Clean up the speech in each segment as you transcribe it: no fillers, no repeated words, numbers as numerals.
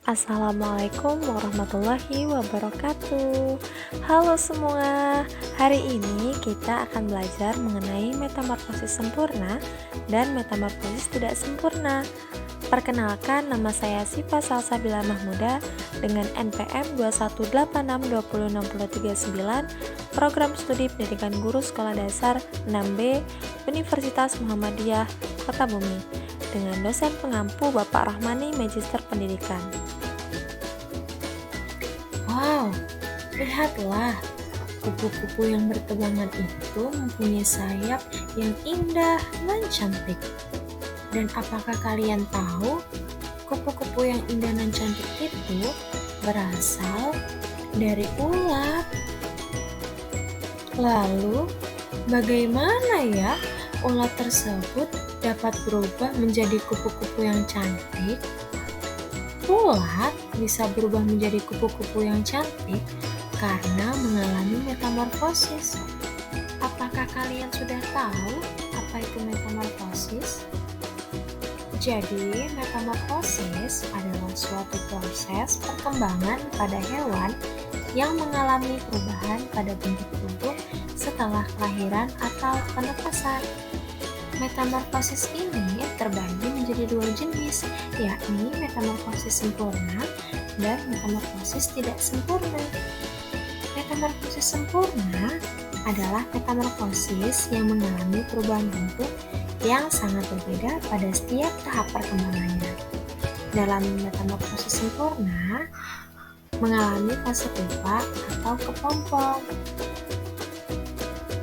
Assalamualaikum warahmatullahi wabarakatuh. Halo semua, hari ini kita akan belajar mengenai metamorfosis sempurna dan metamorfosis tidak sempurna. Perkenalkan, nama saya Sifa Salsabila Mahmuda dengan NPM 218620639, Program Studi Pendidikan Guru Sekolah Dasar 6B Universitas Muhammadiyah Kota Bumi, dengan dosen pengampu Bapak Rahmani Magister Pendidikan. Wow, lihatlah, kupu-kupu yang bertebangan itu mempunyai sayap yang indah dan cantik. Dan apakah kalian tahu, kupu-kupu yang indah dan cantik itu berasal dari ulat? Lalu, bagaimana ya ulat tersebut dapat berubah menjadi kupu-kupu yang cantik? Ulat bisa berubah menjadi kupu-kupu yang cantik karena mengalami metamorfosis. Apakah kalian sudah tahu apa itu metamorfosis? Jadi, metamorfosis adalah suatu proses perkembangan pada hewan yang mengalami perubahan pada bentuk tubuh setelah kelahiran atau penetasan. Metamorfosis ini terbagi menjadi dua jenis, yakni metamorfosis sempurna dan metamorfosis tidak sempurna. Metamorfosis sempurna adalah metamorfosis yang mengalami perubahan bentuk yang sangat berbeda pada setiap tahap perkembangannya. Dalam metamorfosis sempurna, mengalami fase pupa atau kepompong.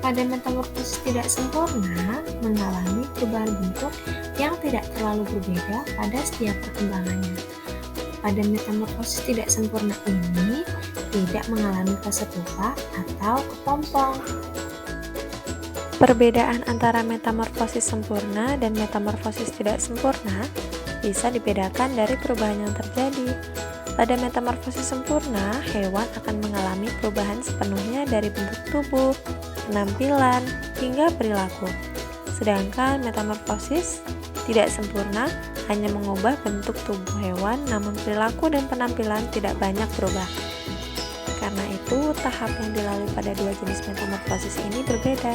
Pada metamorfosis tidak sempurna, mengalami perubahan bentuk yang tidak terlalu berbeda pada setiap perkembangannya. Pada metamorfosis tidak sempurna ini, tidak mengalami fase pupa atau kepompong. Perbedaan antara metamorfosis sempurna dan metamorfosis tidak sempurna bisa dibedakan dari perubahan yang terjadi. Pada metamorfosis sempurna, hewan akan mengalami perubahan sepenuhnya dari bentuk tubuh, penampilan, hingga perilaku. Sedangkan metamorfosis tidak sempurna hanya mengubah bentuk tubuh hewan, namun perilaku dan penampilan tidak banyak berubah. Karena itu, tahap yang dilalui pada dua jenis metamorfosis ini berbeda.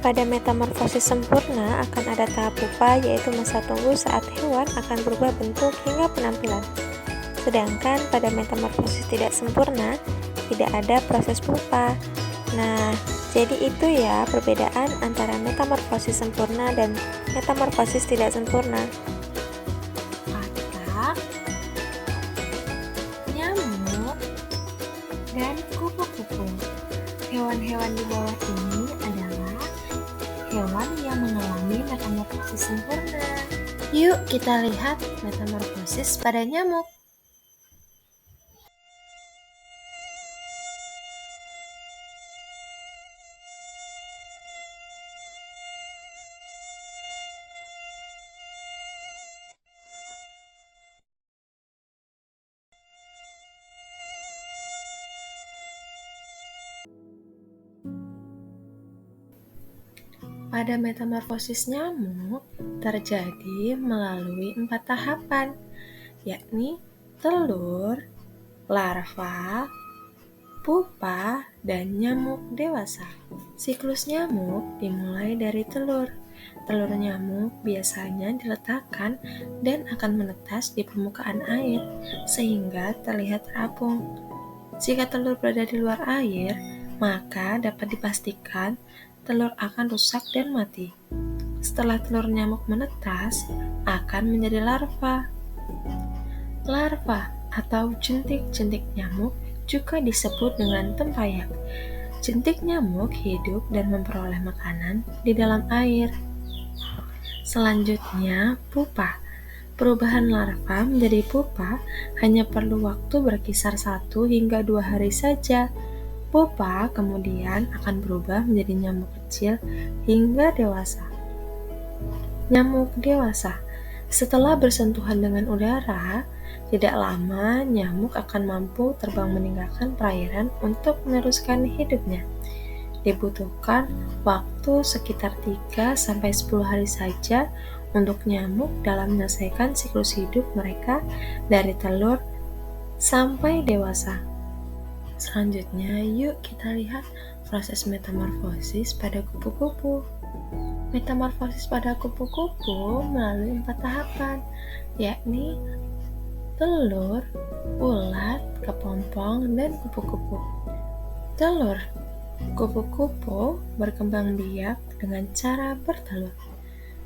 Pada metamorfosis sempurna akan ada tahap pupa, yaitu masa tunggu saat hewan akan berubah bentuk hingga penampilan. Sedangkan pada metamorfosis tidak sempurna, tidak ada proses pupa. Nah, jadi itu ya perbedaan antara metamorfosis sempurna dan metamorfosis tidak sempurna. Katak, nyamuk, dan kupu-kupu. Hewan-hewan di bawah ini adalah hewan yang mengalami metamorfosis sempurna. Yuk kita lihat metamorfosis pada nyamuk. Pada metamorfosis nyamuk terjadi melalui 4 tahapan, yakni telur, larva, pupa, dan nyamuk dewasa. Siklus nyamuk dimulai dari telur. Telur nyamuk biasanya diletakkan dan akan menetas di permukaan air sehingga terlihat terapung. Jika telur berada di luar air, maka dapat dipastikan telur akan rusak dan mati. Setelah telur nyamuk menetas, akan menjadi larva. Larva atau jentik-jentik nyamuk juga disebut dengan tempayak. Jentik nyamuk hidup dan memperoleh makanan di dalam air. Selanjutnya, pupa. Perubahan larva menjadi pupa hanya perlu waktu berkisar 1 hingga 2 hari saja. Pupa kemudian akan berubah menjadi nyamuk kecil hingga dewasa. Nyamuk dewasa. Setelah bersentuhan dengan udara, tidak lama nyamuk akan mampu terbang meninggalkan perairan untuk meneruskan hidupnya. Dibutuhkan waktu sekitar 3-10 hari saja untuk nyamuk dalam menyelesaikan siklus hidup mereka dari telur sampai dewasa. Selanjutnya, yuk kita lihat proses metamorfosis pada kupu-kupu. Metamorfosis pada kupu-kupu melalui 4 tahapan, yakni telur, ulat, kepompong, dan kupu-kupu. Telur kupu-kupu berkembang biak dengan cara bertelur.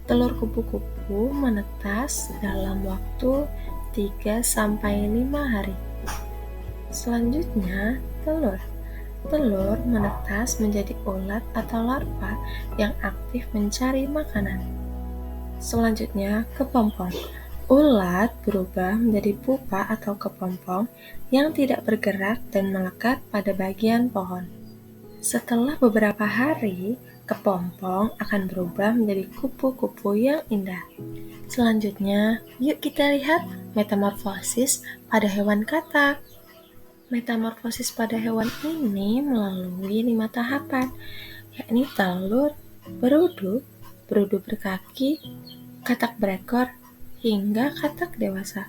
Telur kupu-kupu menetas dalam waktu 3-5 hari. Selanjutnya, telur. Telur menetas menjadi ulat atau larva yang aktif mencari makanan. Selanjutnya, kepompong. Ulat berubah menjadi pupa atau kepompong yang tidak bergerak dan melekat pada bagian pohon. Setelah beberapa hari, kepompong akan berubah menjadi kupu-kupu yang indah. Selanjutnya, yuk kita lihat metamorfosis pada hewan katak. Metamorfosis pada hewan ini melalui 5 tahapan, yakni telur, berudu, berudu berkaki, katak berekor, hingga katak dewasa.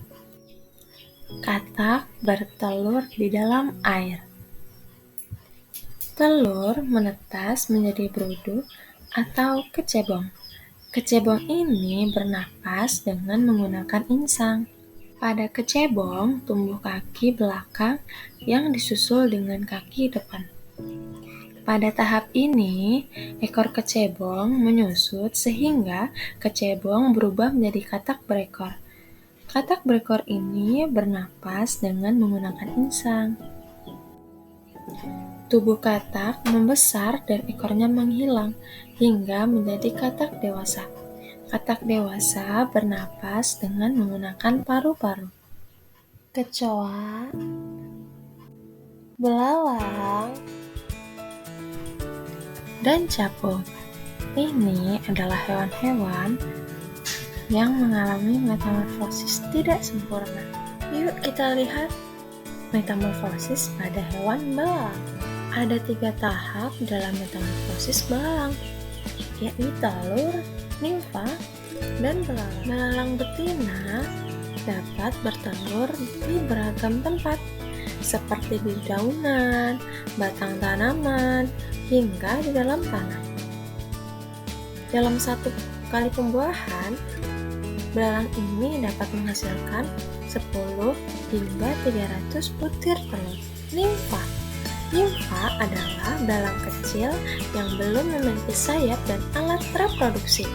Katak bertelur di dalam air. Telur menetas menjadi berudu atau kecebong. Kecebong ini bernapas dengan menggunakan insang. Pada kecebong, tumbuh kaki belakang yang disusul dengan kaki depan. Pada tahap ini, ekor kecebong menyusut sehingga kecebong berubah menjadi katak berekor. Katak berekor ini bernapas dengan menggunakan insang. Tubuh katak membesar dan ekornya menghilang hingga menjadi katak dewasa. Katak dewasa bernapas dengan menggunakan paru-paru. Kecoa, belalang, dan capung. Ini adalah hewan-hewan yang mengalami metamorfosis tidak sempurna. Yuk kita lihat metamorfosis pada hewan belalang. Ada 3 tahap dalam metamorfosis belalang, yakni telur, nimfa, dan belalang. Belalang betina dapat bertelur di beragam tempat, seperti di daunan, batang tanaman, hingga di dalam tanah. Dalam 1 kali pembuahan, belalang ini dapat menghasilkan 10 hingga 300 butir telur. Nimfa adalah belalang kecil yang belum memiliki sayap dan alat reproduksi.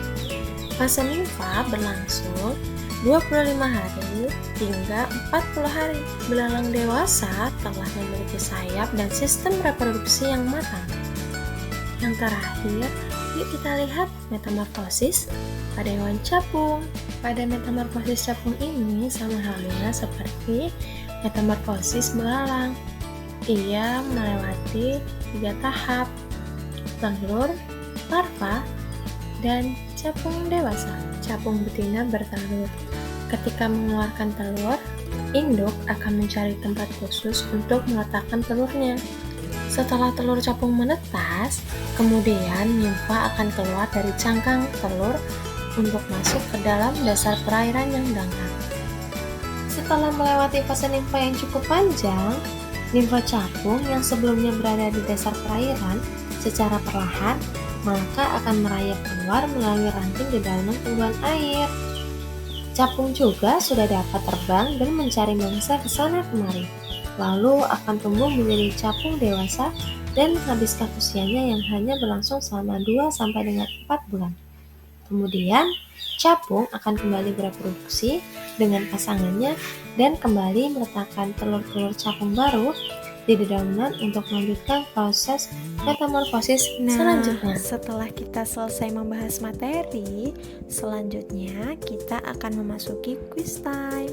Fase nimfa berlangsung 25 hari hingga 40 hari. Belalang dewasa telah memiliki sayap dan sistem reproduksi yang matang. Yang terakhir, yuk kita lihat metamorfosis pada hewan capung. Pada metamorfosis capung ini sama halnya seperti metamorfosis belalang. Ia melewati 3 tahap, telur, larva, dan capung dewasa. Capung betina bertelur. Ketika mengeluarkan telur, induk akan mencari tempat khusus untuk meletakkan telurnya. Setelah telur capung menetas, kemudian nimfa akan keluar dari cangkang telur untuk masuk ke dalam dasar perairan yang dangkal. Setelah melewati fase nimfa yang cukup panjang, nimfa capung yang sebelumnya berada di dasar perairan secara perlahan maka akan merayap keluar melalui ranting dedaunan tumbuhan air. Capung juga sudah dapat terbang dan mencari mangsa ke sana kemari, lalu akan tumbuh menjadi capung dewasa dan menghabiskan usianya yang hanya berlangsung selama 2-4 bulan. Kemudian, capung akan kembali bereproduksi dengan pasangannya dan kembali meletakkan telur-telur capung baru di dedaunan untuk melanjutkan proses metamorfosis selanjutnya. Setelah kita selesai membahas materi, selanjutnya kita akan memasuki quiz time.